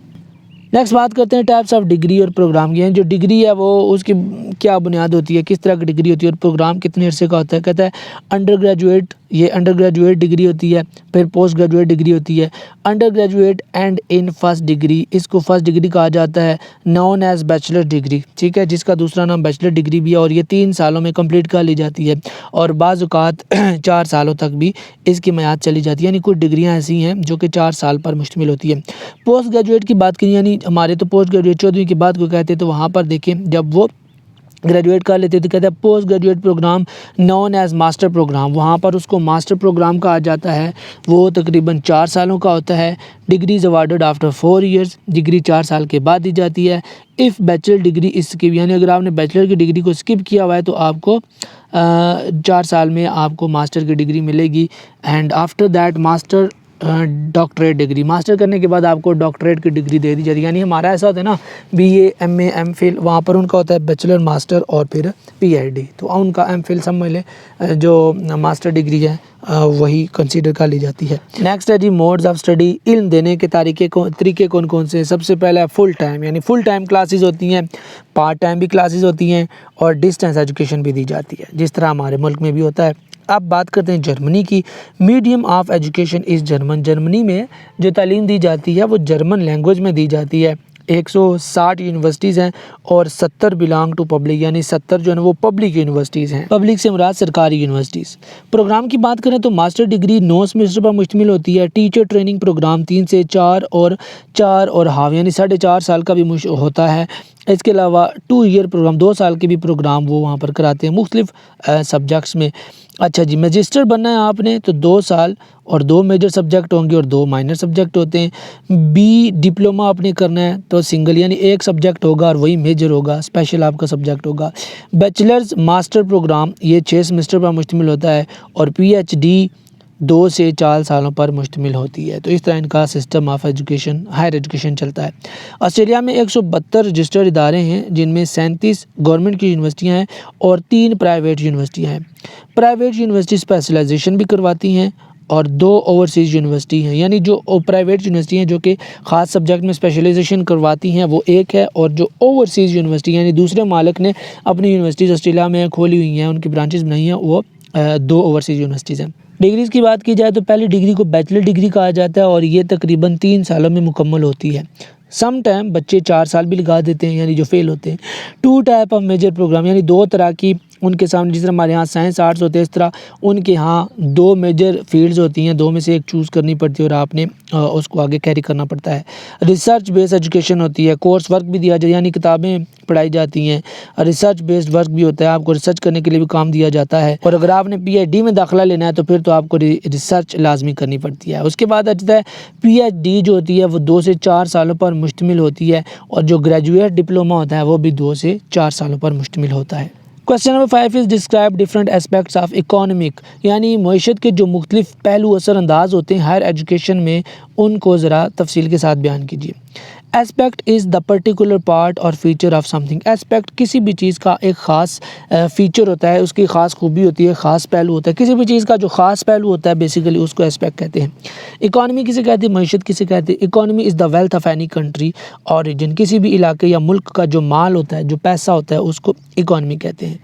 नेक्स्ट बात करते हैं टाइप्स ऑफ डिग्री और प्रोग्राम की। जो डिग्री है वो उसकी क्या बुनियाद होती है, किस तरह की डिग्री होती है, और प्रोग्राम कितने अरसे का होता है। कहता है अंडर ग्रेजुएट, ये अंडर ग्रेजुएट डिग्री होती है, फिर पोस्ट ग्रेजुएट डिग्री होती है। Under graduate and in first degree, इसको फर्स्ट डिग्री कहा जाता है, नॉन एज बैचलर डिग्री, ठीक है, जिसका दूसरा नाम बैचलर डिग्री भी है, और ये 3 सालों में कंप्लीट कर ली जाती है, और बाज़ औक़ात 4 सालों तक भी इसकी मियाद चली जाती है। यानी कुछ डिग्रियाँ ऐसी हैं जो कि 4 साल पर मुश्तमिल होती है। पोस्ट ग्रेजुएट की बात करें, यानी हमारे तो पोस्ट ग्रेजुएट 14वीं के बाद को कहते हैं, तो वहाँ पर देखें जब वो ग्रेजुएट कर लेते हैं तो कहते हैं post graduate programme known as master programme, वहाँ पर उसको मास्टर प्रोग्राम कहा जाता है। वो तकरीबन 4 सालों का होता है। Degree is awarded after 4 years, degree 4 साल के बाद दी जाती है। इफ़ बैचलर डिग्री स्किप, यानी अगर आपने बैचलर की डिग्री को स्किप किया हुआ है तो आपको 4 साल में आपको मास्टर की डिग्री मिलेगी। And after that master doctorate degree, master करने के बाद आपको डॉक्टरेट की डिग्री दे दी जाती है। यानी हमारा ऐसा होता है ना, BA MA MPhil, वहाँ पर उनका होता है बैचलर मास्टर और फिर PhD, तो उनका MPhil समझ लें, जो मास्टर डिग्री है वही कंसीडर कर ली जाती है। नेक्स्ट है जी मोड्स ऑफ स्टडी, इल्म देने के तरीके कौन कौन से हैं। सबसे पहला फुल टाइम, यानी फुल टाइम क्लासेस होती हैं, पार्ट टाइम भी क्लासेस होती हैं और डिस्टेंस एजुकेशन भी दी जाती है, जिस तरह हमारे मुल्क में भी होता है। अब बात करते हैं जर्मनी की। Medium of education is German, Germany में जो तालीम दी जाती है वो जर्मन लैंग्वेज में दी जाती है। 160 यूनिवर्सिटीज़ हैं और 70 बिलोंग टू पब्लिक, यानी 70 जो है ना वो पब्लिक यूनिवर्सिटीज़ हैं। पब्लिक से मुराद सरकारी यूनिवर्सिटीज़। प्रोग्राम की बात करें तो मास्टर डिग्री 9 सेमेस्टर पर मुश्तमिल होती है। टीचर ट्रेनिंग प्रोग्राम 3 से 4 और हाफ यानी 4.5 साल का भी होता है। इसके अलावा 2 ईयर प्रोग्राम, 2 साल के भी प्रोग्राम वो वहाँ पर कराते हैं मुख्तलिफ सब्जेक्ट्स में। अच्छा जी, मैजिस्टर बनना है आपने तो 2 साल और 2 मेजर सब्जेक्ट होंगे और 2 माइनर सब्जेक्ट होते हैं। बी डिप्लोमा आपने करना है तो सिंगल, यानी एक सब्जेक्ट होगा और वही मेजर होगा, स्पेशल आपका सब्जेक्ट होगा। बैचलर्स मास्टर प्रोग्राम ये 6 सेमेस्टर पर मुश्तमिल होता है और PhD 2 से 4 सालों पर मुश्तमिल होती है। तो इस तरह इनका system of education, higher education चलता है। ऑस्ट्रेलिया में 172 रजिस्टर्ड इदारे हैं, जिनमें 37 गवर्नमेंट की यूनिवर्सिटियां हैं और 3 प्राइवेट यूनिवर्सिटियां हैं। प्राइवेट यूनिवर्सिटी स्पेशलाइजेशन भी करवाती हैं और 2 ओवरसीज़ यूनिवर्सिटी हैं, यानी जो प्राइवेट यूनिवर्सिटी हैं जो कि ख़ास सब्जेक्ट में स्पेशलाइजेशन करवाती हैं वो एक है, और जो ओवरसीज़ यूनिवर्सिटी यानी दूसरे मालिक ने अपनी यूनिवर्सिटीज़ ऑस्ट्रेलिया में खोली हुई हैं, उनकी ब्रांचेस बनाई हैं, वो 2 ओवरसीज़ यूनिवर्सिटीज़ हैं। डिग्रीज़ की बात की जाए तो पहली डिग्री को बैचलर डिग्री कहा जाता है और ये तकरीबन 3 सालों में मुकम्मल होती है। सम टाइम बच्चे 4 साल भी लगा देते हैं, यानी जो फेल होते हैं। 2 टाइप ऑफ मेजर प्रोग्राम, यानी 2 तरह की उनके सामने, जिस तरह हमारे यहाँ साइंस आर्ट्स होते हैं इस तरह उनके यहाँ 2 मेजर फील्ड्स होती हैं, 2 में से एक चूज़ करनी पड़ती है और आपने उसको आगे कैरी करना पड़ता है। रिसर्च बेस्ड एजुकेशन होती है, कोर्स वर्क भी दिया जाए, यानी किताबें पढ़ाई जाती हैं। रिसर्च बेस्ड वर्क भी होता है, आपको रिसर्च करने के लिए भी काम दिया जाता है। और अगर आपने PhD में दाखिला लेना है तो फिर तो आपको रिसर्च लाजमी करनी पड़ती है। उसके बाद आता है PhD जो होती है वो 2 से 4 सालों पर मुश्तमिल होती है और जो ग्रेजुएट डिप्लोमा होता है वो भी 2 से 4 सालों पर मुश्तमिल होता है। Question number 5 is describe different aspects of economic, यानी मईशत के जो मुख्तलिफ पहलू असरअंदाज होते हैं हायर एजुकेशन में, उनको ज़रा तफसील के साथ बयान कीजिए। Aspect is the particular part और फीचर ऑफ समथिंग। एस्पेक्ट किसी भी चीज़ का एक ख़ास फीचर होता है, उसकी ख़ास खूबी होती है, ख़ास पहलू होता है। किसी भी चीज़ का जो ख़ास पहलू होता है बेसिकली उसको एस्पेक्ट कहते हैं। इकॉनमी किसे कहते हैं, मईशत किसे कहते हैं। Economy is the wealth of any country और रीजन, किसी भी इलाके या मुल्क का जो माल होता है, जो पैसा होता है, उसको इकॉनमी कहते हैं।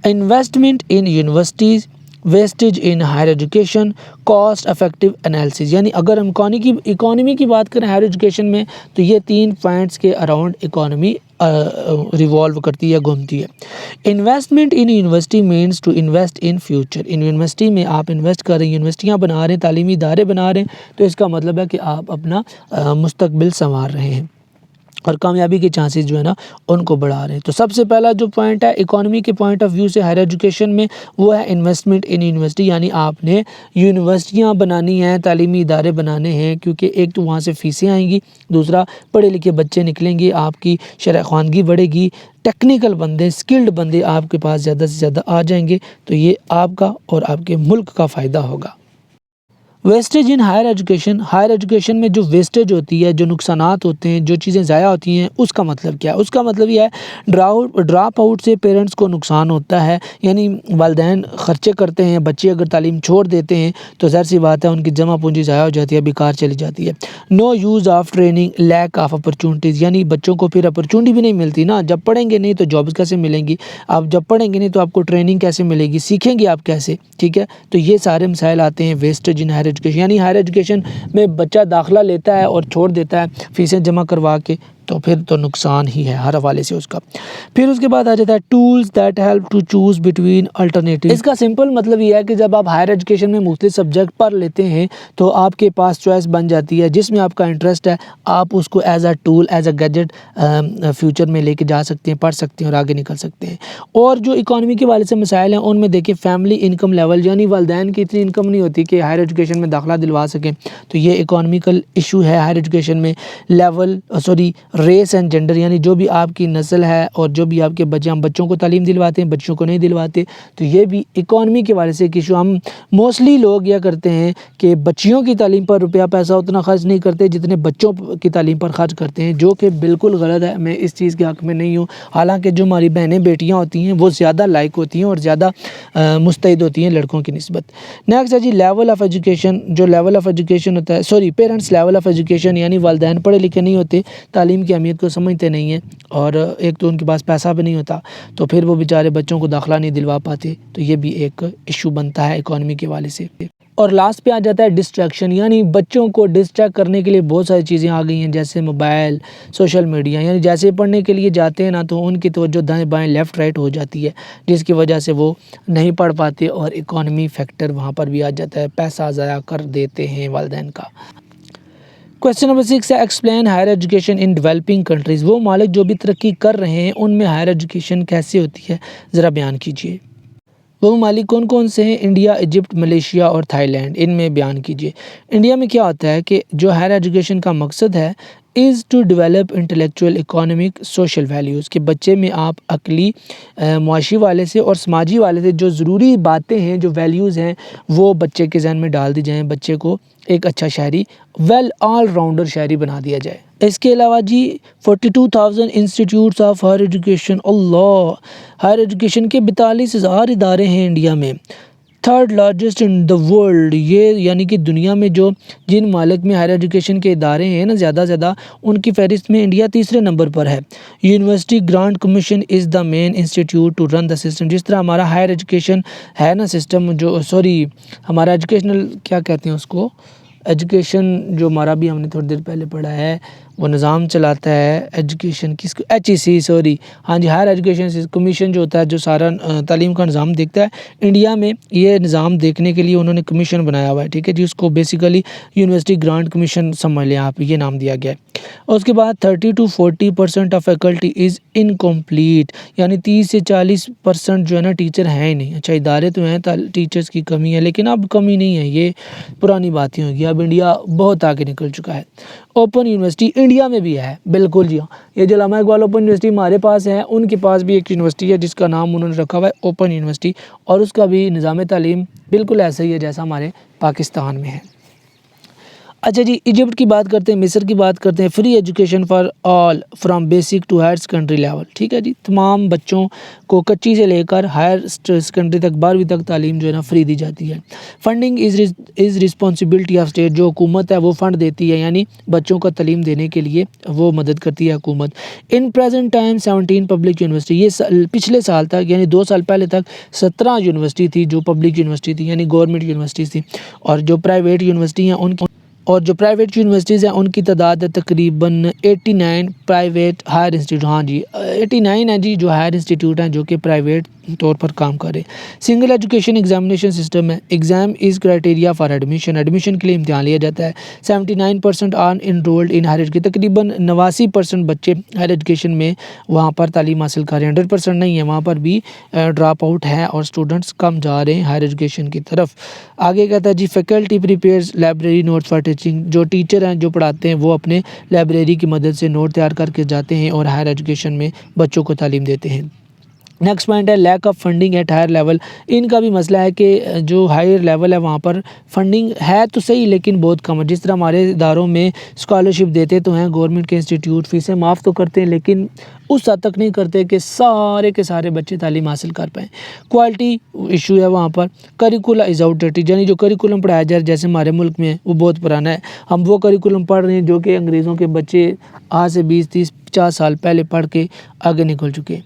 Investment in universities, wastage in higher education, cost effective analysis, यानी अगर हम इकॉनमी की बात करें हायर एजुकेशन में तो ये 3 पॉइंट्स के अराउंड इकॉनमी रिवॉल्व करती है, घूमती है। Investment in university means to invest in future. इन यूनिवर्सिटी में आप इन्वेस्ट कर रहे हैं, यूनिवर्सिटियाँ बना रहे हैं, तालीमी इदारे बना रहे हैं, तो इसका मतलब है कि आप अपना मुस्तकबिल संवार रहे हैं और कामयाबी के चांसेस जो है ना उनको बढ़ा रहे हैं। तो सबसे पहला जो पॉइंट है इकोनॉमी के पॉइंट ऑफ व्यू से हायर एजुकेशन में वो है इन्वेस्टमेंट इन यूनिवर्सिटी, यानी आपने यूनिवर्सिटियां बनानी हैं, तालीमी इदारे बनाने हैं, क्योंकि एक तो वहाँ से फ़ीसें आएंगी, दूसरा पढ़े लिखे बच्चे निकलेंगे, आपकी शरह ख़वानगी बढ़ेगी, टेक्निकल बंदे, स्किल्ड बंदे आपके पास ज़्यादा से ज़्यादा आ जाएंगे, तो ये आपका और आपके मुल्क का फ़ायदा होगा। वेस्टेज इन हायर एजुकेशन में जो वेस्टेज होती है, जो नुकसानात होते हैं, जो चीज़ें ज़ाया होती हैं, उसका मतलब क्या है। उसका मतलब यह है ड्रॉप आउट से पेरेंट्स को नुकसान होता है, यानी वालिदैन ख़र्चे करते हैं, बच्चे अगर तालीम छोड़ देते हैं तो ज़ाहिर सी बात है उनकी जमा पूंजी ज़ाया हो जाती है, बेकार चली जाती है। No use of training, lack of opportunities, यानी बच्चों को फिर अपॉर्चुनिटी भी नहीं मिलती ना, जब पढ़ेंगे नहीं तो जॉब्स कैसे मिलेंगी, आप जब पढ़ेंगे नहीं तो आपको ट्रेनिंग कैसे मिलेगी, सीखेंगे आप कैसे, ठीक है। तो ये सारे मसाइल आते हैं वेस्टेज इन हायर एजुकेशन, यानी हायर एजुकेशन में बच्चा दाखिला लेता है और छोड़ देता है फ़ीसें जमा करवा के, तो फिर तो नुकसान ही है हर हवाले से उसका। फिर उसके बाद आ जाता है tools that help to choose between alternative. इसका सिंपल मतलब ये है कि जब आप हायर एजुकेशन में मुख्तलिफ सब्जेक्ट पढ़ लेते हैं तो आपके पास चॉइस बन जाती है, जिसमें आपका इंटरेस्ट है आप उसको as a tool, as a gadget future में लेके जा सकते हैं, पढ़ सकते हैं और आगे निकल सकते हैं। और जो इकॉनमी के वाले से मसाइल हैं उनमें देखिए फैमिली इनकम लेवल, यानी वालिदैन की इतनी इनकम नहीं होती कि हायर एजुकेशन में दाखिला दिलवा सकें, तो ये इकोनॉमिकल इशू है हायर एजुकेशन में। लेवल रेस एंड जेंडर, यानी जो भी आपकी नस्ल है और जो भी आपके बच्चे, हम बच्चों को तालीम दिलवाते हैं, बच्चों को नहीं दिलवाते, तो ये भी इकॉनमी के वाले से एक इशू। हम मोस्टली लोग यह करते हैं कि बच्चियों की तालीम पर रुपया पैसा उतना खर्च नहीं करते जितने बच्चों की तालीम पर खर्च करते हैं, जो कि बिल्कुल गलत है। मैं इस चीज़ के हक़ में नहीं हूँ। हालांकि जो हमारी बहनें बेटियाँ होती हैं वो ज़्यादा लायक होती हैं और ज़्यादा मुस्तैद होती हैं लड़कों की निस्बत। नेक्स्ट है जी लेवल ऑफ़ एजुकेशन। जो लेवल ऑफ़ एजुकेशन होता है, पेरेंट्स लेवल ऑफ़ एजुकेशन, यानी वालिदैन पढ़े लिखे नहीं होते, तालीम की अहमियत को समझते नहीं हैं, और एक तो उनके पास पैसा भी नहीं होता, तो फिर वो बेचारे बच्चों को दाखिला नहीं दिलवा पाते, तो ये भी एक इशू बनता है इकॉनमी के वाले से। और लास्ट पे आ जाता है डिस्ट्रैक्शन, यानी बच्चों को डिस्ट्रैक्ट करने के लिए बहुत सारी चीज़ें आ गई हैं, जैसे मोबाइल, सोशल मीडिया। यानी जैसे पढ़ने के लिए जाते हैं ना तो उनकी तवज्जो दाएं बाएं लेफ़्ट राइट हो जाती है, जिसकी वजह से वो नहीं पढ़ पाते और इकॉनमी फैक्टर वहाँ पर भी आ जाता है, पैसा ज़ाया कर देते हैं वालिदैन का। क्वेश्चन नंबर 6 है explain higher education in developing countries. वो मालिक जो भी तरक्की कर रहे हैं उनमें हायर एजुकेशन कैसे होती है, ज़रा बयान कीजिए। वो मालिक कौन कौन से हैं? इंडिया, इजिप्ट, मलेशिया और थाईलैंड। इनमें बयान कीजिए। इंडिया में क्या होता है कि जो हायर एजुकेशन का मकसद है is to develop intellectual, economic, social values, के बच्चे में आप अकली, मुआशी वाले से और समाजी वाले से जो ज़रूरी बातें हैं, जो वैल्यूज़ हैं, वो बच्चे के जहन में डाल दी जाएँ, बच्चे को एक अच्छा शहरी, वेल ऑल राउंडर शहरी बना दिया जाए। इसके अलावा जी 42,000 इंस्टीट्यूट्स ऑफ हायर एजुकेशन, अल्लाह, हायर एजुकेशन के 42,000 इदारे हैं इंडिया में। Third largest in the world, ये यानी कि दुनिया में जो जिन मालिक में हायर एजुकेशन के इदारे हैं ना ज़्यादा उनकी फहरिस्त में इंडिया तीसरे नंबर पर है। University grant commission is the main institute to run the system. जिस तरह हमारा हायर एजुकेशन है ना सिस्टम, जो हमारा एजुकेशनल क्या कहते हैं उसको, एजुकेशन जो हमारा भी हमने थोड़ी देर पहले पढ़ा है, वो निज़ाम चलाता है एजुकेशन किसको, HEC, हाँ जी, हायर एजुकेशन कमीशन जो होता है, जो सारा तालीम का निज़ाम देखता है। इंडिया में ये निज़ाम देखने के लिए उन्होंने कमीशन बनाया हुआ है, ठीक है जी, उसको बेसिकली यूनिवर्सिटी ग्रांट कमीशन समझ लें आप, ये नाम दिया गया है। और उसके बाद 30 to 40% of faculty is incomplete, यानी 30 से 40% जो है ना टीचर हैं ही नहीं। अच्छा, इदारे तो हैं, टीचर्स की कमी है, लेकिन अब कमी नहीं है, ये पुरानी बातें होगी, अब इंडिया बहुत आगे निकल चुका है। ओपन यूनिवर्सिटी इंडिया में भी है, बिल्कुल जी हाँ, ये जो अल्लामा इकबाल ओपन यूनिवर्सिटी हमारे पास है, उनके पास भी एक यूनिवर्सिटी है जिसका नाम उन्होंने रखा हुआ है ओपन यूनिवर्सिटी, और उसका भी निज़ाम तालीम बिल्कुल ऐसा ही है जैसा हमारे पाकिस्तान में है। अच्छा जी, इजिप्ट की बात करते हैं, मिस्र की बात करते हैं। Free education for all from basic to higher secondary level, ठीक है जी, तमाम बच्चों को कच्ची से लेकर हायर सेकेंडरी तक, 12वीं तक तालीम जो है ना फ्री दी जाती है। Funding is responsibility of state, जो हुकूमत है वो फ़ंड देती है, यानी बच्चों को तालीम देने के लिए वो मदद करती है हुकूमत। In present time 17 public university, ये पिछले साल तक यानी 2 साल पहले तक 17 यूनिवर्सिटी थी जो पब्लिक यूनिवर्सिटी थी, यानी गवर्नमेंट यूनिवर्सिटी थी, और जो प्राइवेट यूनिवर्सिटी हैं उनकी, और जो प्राइवेट यूनिवर्सिटीज़ हैं उनकी तादाद है तकरीबन 89 प्राइवेट हायर इंस्टीट्यूट, हाँ जी 89 है जी जो हायर इंस्टीट्यूट हैं जो कि प्राइवेट तौर पर काम कर रहे हैं। सिंगल एजुकेशन एग्जामिनेशन सिस्टम है, exam is criteria for admission के लिए इम्तिहान लिया जाता है। 79% are enrolled in higher education, तकरीबन 89% बच्चे हायर एजुकेशन में वहाँ पर तालीम हासिल कर रहे हैं। 100% नहीं है, वहाँ पर भी ड्रॉप आउट है और स्टूडेंट्स कम जा रहे हैं हायर एजुकेशन की तरफ। आगे कहता है जी faculty prepares library notes for teaching, जो टीचर हैं जो पढ़ाते हैं वो अपने लाइब्रेरी की मदद से नोट तैयार करके जाते हैं और हायर एजुकेशन में बच्चों को तालीम देते हैं। नेक्स्ट पॉइंट है lack of funding at higher level, इनका भी मसला है कि जो हायर लेवल है वहाँ पर फंडिंग है तो सही लेकिन बहुत कम है। जिस तरह हमारे इदारों में स्कॉलरशिप देते तो हैं गवर्नमेंट के इंस्टीट्यूट, फीसें माफ़ तो करते हैं लेकिन उस हद तक नहीं करते कि सारे के सारे बच्चे तालीम हासिल कर पाएँ। क्वालिटी इशू है वहाँ पर। करिकुला इज़ आउटडेटेड, यानी जो करिकुलम पढ़ाया जा रहा है जैसे हमारे मुल्क में वो बहुत पुराना है, हम वो करिकुलम पढ़ रहे हैं जो कि अंग्रेज़ों के बच्चे आज से 20, 30, 50 साल पहले पढ़ के आगे निकल चुके,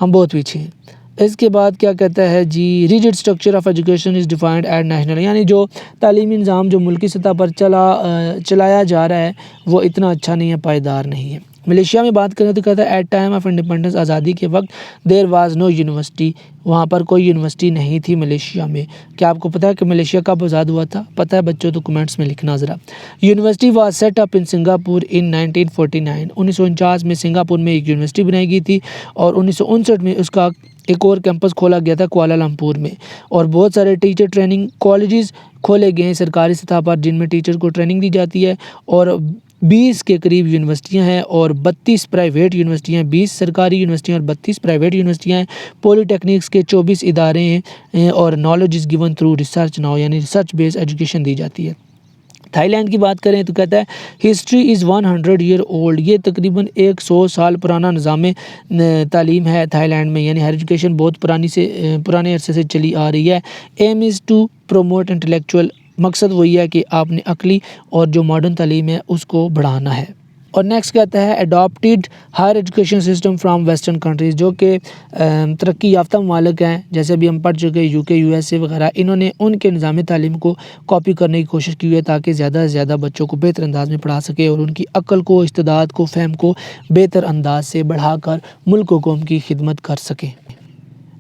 हम बहुत पीछे हैं। इसके बाद क्या कहता है जी rigid structure of education is defined at national, यानी जो तालीमी निज़ाम जो मुल्की सतह पर चलाया जा रहा है वो इतना अच्छा नहीं है, पायदार नहीं है। मलेशिया में बात करें तो कहता है एट टाइम ऑफ इंडिपेंडेंस, आज़ादी के वक्त, देयर वाज नो यूनिवर्सिटी, वहाँ पर कोई यूनिवर्सिटी नहीं थी मलेशिया में। क्या आपको पता है कि मलेशिया कब आज़ाद हुआ था? पता है बच्चों तो कमेंट्स में लिखना ज़रा। University was set up in Singapore in 1949, 1949 में सिंगापुर में एक यूनिवर्सिटी बनाई गई थी और 1959 में उसका एक और कैंपस खोला गया था कुआलालंपुर में। और बहुत सारे टीचर ट्रेनिंग कॉलेजेस खोले गए हैं सरकारी सतह पर जिनमें टीचर को ट्रेनिंग दी जाती है। और 20 के करीब यूनिवर्सिटियां हैं और 32 प्राइवेट यूनिवर्सिटियां, 20 सरकारी यूनिवर्सिटियां और 32 प्राइवेट यूनिवर्सिटियां हैं। पॉलीटेक्निक्स के 24 इदारे हैं और knowledge is given through research now, यानी रिसर्च बेस्ड एजुकेशन दी जाती है। थाईलैंड की बात करें तो कहता है हिस्ट्री इज़ 100 ईयर ओल्ड, ये तकरीबन 100 साल पुराना निज़ाम तालीम है थाईलैंड में, यानी हायर एजुकेशन बहुत पुराने अरसे से चली आ रही है। Aim is to promote intellectual, मकसद वही है कि आपने अकली और जो मॉडर्न तालीम है उसको बढ़ाना है। और नेक्स्ट कहता है adopted higher education system from western countries, जो कि तरक्की याफ्ता ममालिक हैं, जैसे अभी हम पढ़ चुके यूके, यूएसए वगैरह, इन्होंने उनके निज़ाम तालीम को कॉपी करने की कोशिश की है ताकि ज़्यादा से ज़्यादा बच्चों को बेहतर अंदाज में पढ़ा सके और उनकी अक्ल को, इस्तेदाद को, फ़हम को बेहतर अंदाज से बढ़ाकर मुल्क व कौम की खिदमत कर सकें।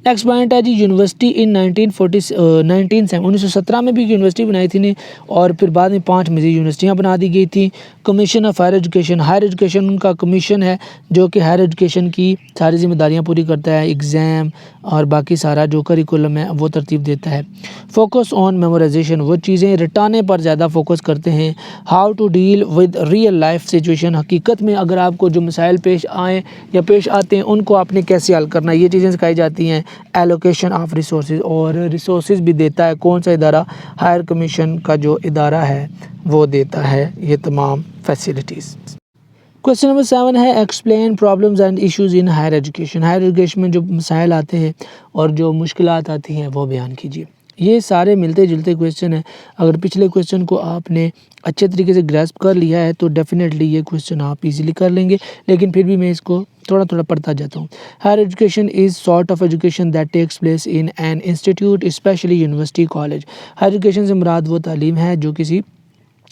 नेक्स्ट पॉइंट है जी यूनिवर्सिटी इन 1917 में भी यूनिवर्सिटी बनाई थी ने, और फिर बाद में 5 मज़ीद यूनिवर्सिटियाँ बना दी गई थी। Commission of higher education, higher education उनका कमीशन है जो कि हायर एजुकेशन की सारी जिम्मेदारियाँ पूरी करता है, एग्ज़ाम और बाकी सारा जो करिकुलम है वो तरतीब देता है। फोकस ऑन मेमोराइजेशन, वो चीज़ें रटाने पर ज़्यादा फोकस करते हैं। How to deal with real life situation, हकीकत में अगर आपको जो मसाइल पेश आएँ या पेश आते हैं उनको आपने कैसे हल करना, ये चीज़ें सिखाई जाती हैं। एलोकेशन ऑफ रिसोर्सेज, और रिसोर्सेज भी देता है कौन सा इदारा, हायर कमीशन का जो इदारा है वो देता है ये तमाम फैसिलिटीज़। क्वेश्चन नंबर 7 है explain problems and issues in higher education, higher education में जो मसाइल आते हैं और जो मुश्किलात आती हैं वो बयान कीजिए। ये सारे मिलते जुलते क्वेश्चन हैं। अगर पिछले क्वेश्चन को आपने अच्छे तरीके से ग्रैस्प कर लिया है तो डेफिनेटली ये क्वेश्चन आप इजीली कर लेंगे, लेकिन फिर भी मैं इसको थोड़ा थोड़ा पढ़ता जाता हूँ। Higher education is sort of education that takes place in an institute specially university college, higher education से मुराद वो तालीम है जो किसी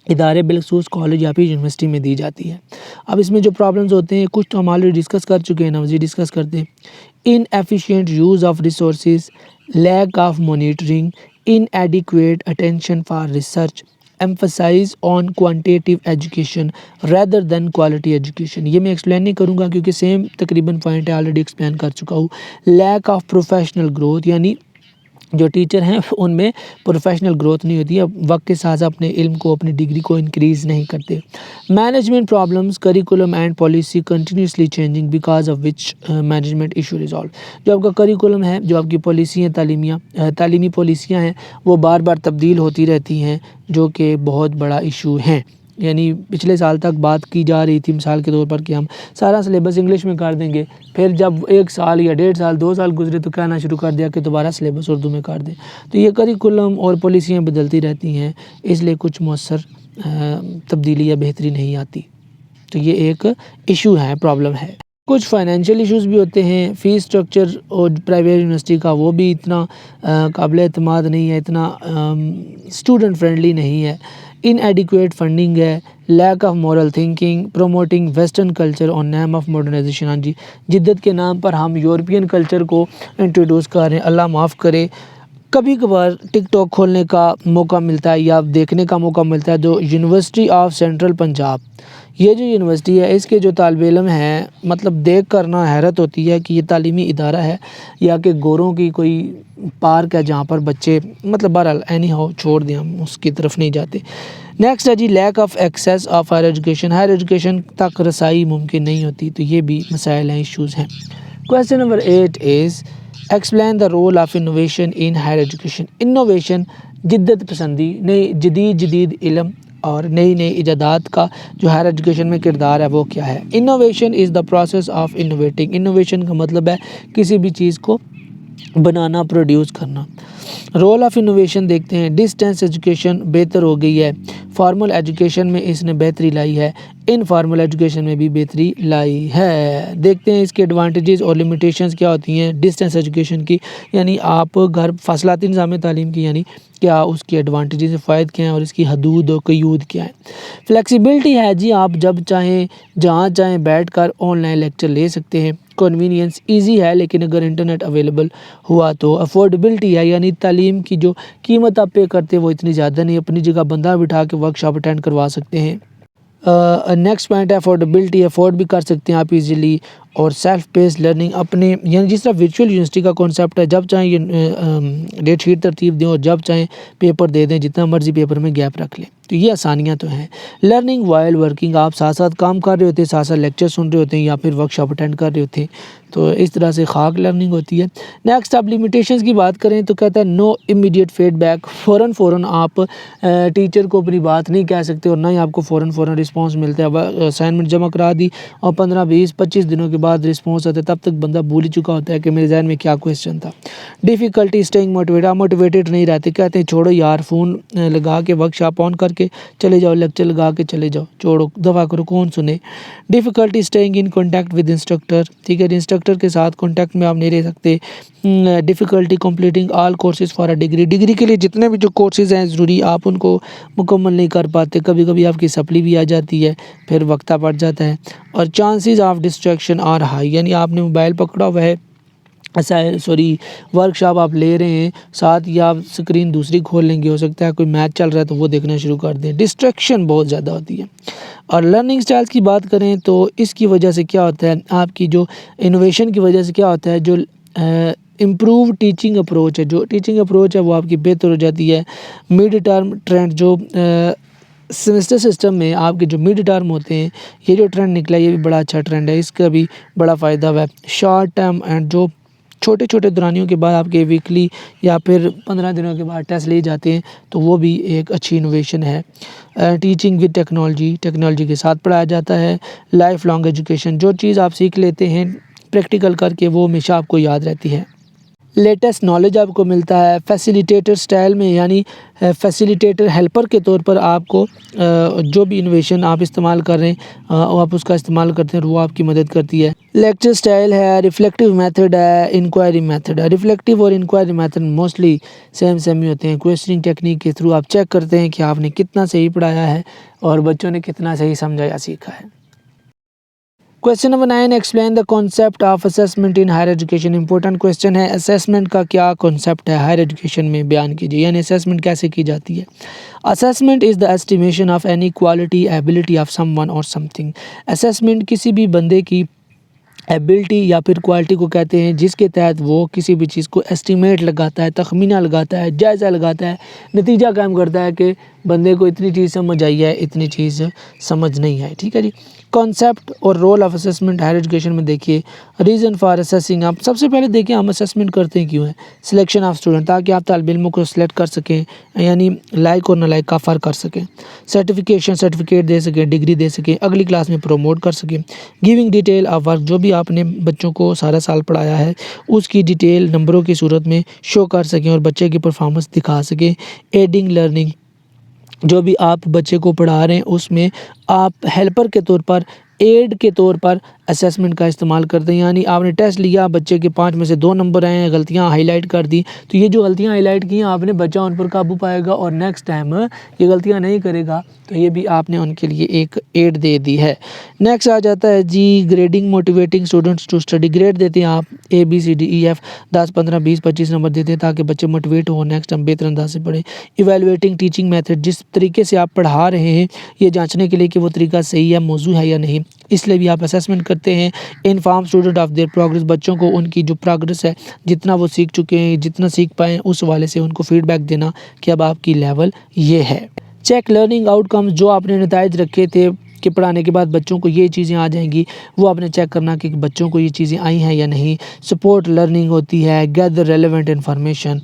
इदारे बिलखसूस कॉलेज या फिर यूनिवर्सिटी में दी जाती है। अब इसमें जो प्रॉब्लम्स होते हैं कुछ तो हम ऑलरेडी डिस्कस कर चुके हैं ना, मज़ीद डिस्कस करते हैं। Inefficient use of resources, lack of monitoring, inadequate attention for research, emphasize on quantitative education rather than quality education। ये मैं एक्सप्लेन नहीं करूँगा क्योंकि सेम तकरीबन पॉइंट है, ऑलरेडी एक्सप्लेन कर चुका हूँ। लैक ऑफ प्रोफेशनल ग्रोथ, यानी जो टीचर हैं उनमें प्रोफेशनल ग्रोथ नहीं होती है, वक्त के साथ अपने इल्म को, अपनी डिग्री को इंक्रीज़ नहीं करते। Management problems, curriculum and policy continuously changing because of which management issue resolve, जो आपका करिकुलम है, जो आपकी पॉलिसी हैं, तालीमी पॉलिसियाँ हैं वो बार बार तब्दील होती रहती हैं, जो कि बहुत बड़ा इशू है। यानी पिछले साल तक बात की जा रही थी मिसाल के तौर पर कि हम सारा सिलेबस इंग्लिश में कर देंगे, फिर जब 1 साल या 1.5 साल 2 साल गुजरे तो कहना शुरू कर दिया कि दोबारा सिलेबस उर्दू में कर दें। तो ये करिकुलम और पॉलिसियाँ बदलती रहती हैं, इसलिए कुछ मौसर तब्दीली या बेहतरी नहीं आती। तो ये एक इशू है, प्रॉब्लम है। कुछ फाइनेंशियल इश्यूज़ भी होते हैं। फ़ीस स्ट्रक्चर और प्राइवेट यूनिवर्सिटी का वो भी इतना काबिल एतमाद नहीं है, इतना स्टूडेंट फ्रेंडली नहीं है। इनएडिक्वेट फंडिंग है, lack of moral thinking, promoting western culture on name of modernisation. हाँ जी, जिद्दत के नाम पर हम यूरोपियन कल्चर को इंट्रोड्यूस कर रहे हैं। अल्लाह माफ़ करे, कभी कभार टिकटॉक खोलने का मौका मिलता है या देखने का मौका मिलता है। जो यूनिवर्सिटी ऑफ सेंट्रल पंजाब, ये जो यूनिवर्सिटी है इसके जो तालिब इल्म हैं, मतलब देख कर ना हैरत होती है कि ये तालीमी इदारा है या कि गोरों की कोई पार्क है जहाँ पर बच्चे, मतलब बहरहाल एनी हाउ छोड़ दें, हम उसकी तरफ नहीं जाते। नेक्स्ट है जी lack of access of higher education, higher education तक रसाई मुमकिन नहीं होती, तो ये भी मसाइल हैं, इशूज़ हैं। Question number 8 is explain the role of innovation in higher education. Innovation जिद्दत पसंदी, नई जदीद इल्म और नई इजादात का जो हायर एजुकेशन में किरदार है वो क्या है। Innovation is the process of innovating, innovation का मतलब है किसी भी चीज़ को बनाना, प्रोड्यूस करना। रोल ऑफ़ इनोवेशन देखते हैं। डिस्टेंस एजुकेशन बेहतर हो गई है, फॉर्मल एजुकेशन में इसने बेहतरी लाई है, इनफॉर्मल एजुकेशन में भी बेहतरी लाई है। देखते हैं इसके एडवांटेजेस और लिमिटेशंस क्या होती हैं डिस्टेंस एजुकेशन की, यानी आप घर फासलाती निज़ाम तालीम की, यानी क्या उसकी एडवांटेजेस फ़ायदे क्या हैं और इसकी हदूद और क़यूद क्या है। फ्लेक्सिबिलिटी है जी, आप जब चाहें जहाँ चाहें बैठकर ऑनलाइन लेक्चर ले सकते हैं। कन्वीनियंस ईज़ी है, लेकिन अगर इंटरनेट अवेलेबल हुआ तो। अफोर्डेबिलिटी है, यानी तालीम की जो कीमत आप पे करते हैं वो इतनी ज़्यादा नहीं, अपनी जगह बंदा बिठा के वर्कशॉप अटेंड करवा सकते हैं। नेक्स्ट पॉइंट है अफोर्डेबिलिटी, अफोर्ड भी कर सकते हैं आप इजीली। और सेल्फ पेस्ड लर्निंग, अपने यानी जिस तरह वर्चुअल यूनिवर्सिटी का कॉन्सेप्ट है, जब चाहें डेट शीट तरतीब दें और जब चाहें पेपर दे दें, जितना मर्जी पेपर में गैप रख लें, तो ये आसानियाँ तो हैं। लर्निंग वाइल वर्किंग, आप साथ साथ काम कर रहे होते हैं, साथ साथ लेक्चर सुन रहे होते हैं या फिर वर्कशॉप अटेंड कर रहे होते हैं, तो इस तरह से खाक लर्निंग होती है। नेक्स्ट आप लिमिटेशंस की बात करें तो कहता है नो इमीडिएट फीडबैक, फ़ौरन आप टीचर को अपनी बात नहीं कह सकते और ना ही आपको फ़ौरन रिस्पॉन्स मिलता है। असाइनमेंट जमा करा दी और 15, 20, 25 दिनों के बाद रिस्पॉन्स आता है, तब तक बंदा भूल ही चुका होता है कि मेरे जहन में क्या क्वेश्चन था। डिफ़िकल्टी स्टेइंग मोटिवेटेड, आप मोटिवेटेड नहीं रहते, कहते हैं छोड़ो यार, फ़ोन लगा के वर्कशॉप ऑन करके चले जाओ, लेक्चर लगा के चले जाओ, छोड़ो दफ़ा करो, कौन सुने। Difficulty staying in contact with instructor, ठीक है, इंस्ट्रक्टर के साथ कॉन्टैक्ट में आप नहीं रह सकते। Difficulty completing all courses for a degree, degree के लिए जितने भी जो कोर्सेज़ हैं ज़रूरी, आप उनको मुकम्मल नहीं कर पाते, कभी कभी आपकी सप्ली भी आ जाती है, फिर वक्ता पड़ जाता है। और chances of distraction are high, यानी आपने मोबाइल पकड़ा हुआ है, वर्कशॉप आप ले रहे हैं, साथ ही आप स्क्रीन दूसरी खोल लेंगे, हो सकता है कोई मैच चल रहा है तो वो देखना शुरू कर दें, डिस्ट्रैक्शन बहुत ज़्यादा होती है। और लर्निंग स्टाइल्स की बात करें तो इसकी वजह से क्या होता है, आपकी जो इनोवेशन की वजह से क्या होता है, जो इम्प्रूव टीचिंग अप्रोच है, जो टीचिंग अप्रोच है वो आपकी बेहतर हो जाती है। मिड टर्म ट्रेंड, जो सेमेस्टर सिस्टम में आपके जो मिड टर्म होते हैं, ये जो ट्रेंड निकला ये भी बड़ा अच्छा ट्रेंड है, इसका भी बड़ा फ़ायदा हुआ है। शॉर्ट टर्म एंड जो छोटे छोटे दौरानियों के बाद आपके वीकली या फिर 15 दिनों के बाद टेस्ट लिए जाते हैं, तो वो भी एक अच्छी इनोवेशन है। टीचिंग विद टेक्नोलॉजी, टेक्नोलॉजी के साथ पढ़ाया जाता है। लाइफ लॉन्ग एजुकेशन, जो चीज़ आप सीख लेते हैं प्रैक्टिकल करके वो हमेशा आपको याद रहती है। लेटेस्ट नॉलेज आपको मिलता है। फैसिलिटेटर स्टाइल में, यानी फैसिलिटेटर हेल्पर के तौर पर आपको जो भी इनोवेशन आप इस्तेमाल कर रहे हैं आप उसका इस्तेमाल करते हैं और वो आपकी मदद करती है। लेक्चर स्टाइल है, रिफ्लेक्टिव मेथड है, इंक्वायरी मेथड है। रिफ्लेक्टिव और इंक्वायरी मेथड मोस्टली सेम ही होते हैं। क्वेश्चनिंग टेक्निक के थ्रू आप चेक करते हैं कि आपने कितना सही पढ़ाया है और बच्चों ने कितना सही समझा या सीखा है। Question number 9, explain the concept of assessment in higher education. Important question है, असेसमेंट का क्या कॉन्सेप्ट है हायर एजुकेशन में बयान कीजिए, यानी असेसमेंट कैसे की जाती है। Assessment is the estimation of any quality ability of someone और समथिंग। असेसमेंट किसी भी बंदे की एबिलिटी या फिर क्वालिटी को कहते हैं, जिसके तहत वो किसी भी चीज़ को एस्टिमेट लगाता है, तखमीना लगाता है, जायज़ा लगाता है, नतीजा कायम करता है कि बंदे को इतनी चीज़ समझ आई है, इतनी चीज़ समझ नहीं आई। ठीक है जी। कॉन्सेप्ट और role of assessment higher education में देखिए। रीज़न फॉर असेसिंग, आप सबसे पहले देखिए हम असेसमेंट करते हैं क्यों है। सिलेक्शन ऑफ स्टूडेंट, ताकि आप तालिब इल्मों को सिलेक्ट कर सकें, यानी लायक और नालायक का फ़र्क कर सकें। सर्टिफिकेशन, सर्टिफिकेट दे सकें, डिग्री दे सकें, अगली क्लास में प्रमोट कर सकें। गिविंग डिटेल ऑफ वर्क, जो भी आपने बच्चों को सारा साल पढ़ाया है उसकी डिटेल नंबरों की सूरत में शो कर सकें और बच्चे की परफॉर्मेंस दिखा सकें। एडिंग लर्निंग, जो भी आप बच्चे को पढ़ा रहे हैं उसमें आप हेल्पर के तौर पर, एड के तौर पर असेसमेंट का इस्तेमाल करते हैं। यानी आपने टेस्ट लिया, बच्चे के 5 में से 2 नंबर आए हैं, गलतियां हाईलाइट कर दी, तो ये जो गलतियां हाईलाइट की हैं आपने, बच्चा उन पर काबू पाएगा और नेक्स्ट टाइम ये गलतियां नहीं करेगा, तो ये भी आपने उनके लिए एक एड दे दी है। नेक्स्ट आ जाता है जी grading, motivating students to study. Grade देते हैं आप ABCDEF 10, 15, 20, 25 नंबर देते हैं ताकि बच्चे मोटिवेट हो, नेक्स्ट टाइम बेहतर अंदाज से पढ़ें। इवेलुएटिंग टीचिंग मेथड, जिस तरीके से आप पढ़ा रहे हैं ये जाँचने के लिए कि वो तरीका सही है, मौजू है या नहीं, इसलिए भी आप असेसमेंट करते हैं। Inform student of their progress, बच्चों को उनकी जो प्रोग्रेस है, जितना वो सीख चुके हैं, जितना सीख पाएँ, उस वाले से उनको फीडबैक देना कि अब आपकी लेवल ये है। चेक लर्निंग आउटकम्स, जो आपने नताइज रखे थे कि पढ़ाने के बाद बच्चों को ये चीज़ें आ जाएंगी, वो आपने चेक करना कि बच्चों को ये चीज़ें आई हैं या नहीं। सपोर्ट लर्निंग होती है, gather relevant information.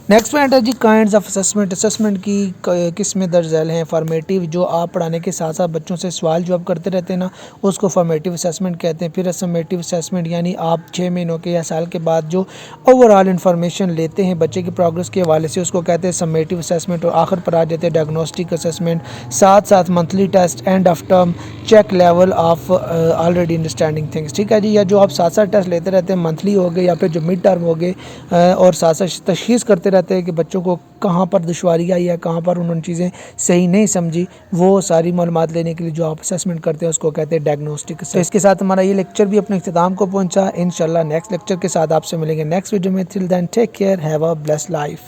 Next point है जी काइंड्स ऑफ असेसमेंट। असेसमेंट की किस्में दर्ज झैल हैं। फॉर्मेटिव, जो आप पढ़ाने के साथ साथ बच्चों से सवाल जवाब करते रहते हैं ना, उसको फॉर्मेटिव असेसमेंट कहते हैं। फिर समेटिव असेसमेंट, यानी आप 6 महीनों के या साल के बाद जो ओवरऑल इन्फॉर्मेशन लेते हैं बच्चे की प्रोग्रेस के हवाले से, उसको कहते हैं समेटिव असेसमेंट। और आखिर पर आ जाते हैं डायग्नोस्टिक असेसमेंट, साथ साथ monthly test, end of term check level of already understanding things. ठीक है जी, या जो आप साथ साथ टेस्ट लेते रहते हैं, मंथली हो गए या फिर जो मिड टर्म हो गए, और साथ साथ तशखीस करते रहते हैं कि बच्चों को कहाँ पर दुश्वारी आई है, कहाँ पर उन्होंने चीज़ें सही नहीं समझी, वो सारी मालूमात लेने के लिए जो आप असेसमेंट करते हैं उसको कहते हैं डायग्नोस्टिक। तो इसके साथ हमारा ये लेक्चर भी अपने इख्तिताम को पहुंचा। इंशाल्लाह नेक्स्ट लेक्चर के साथ आपसे मिलेंगे नेक्स्ट वीडियो में। Till then take care, have a blessed life.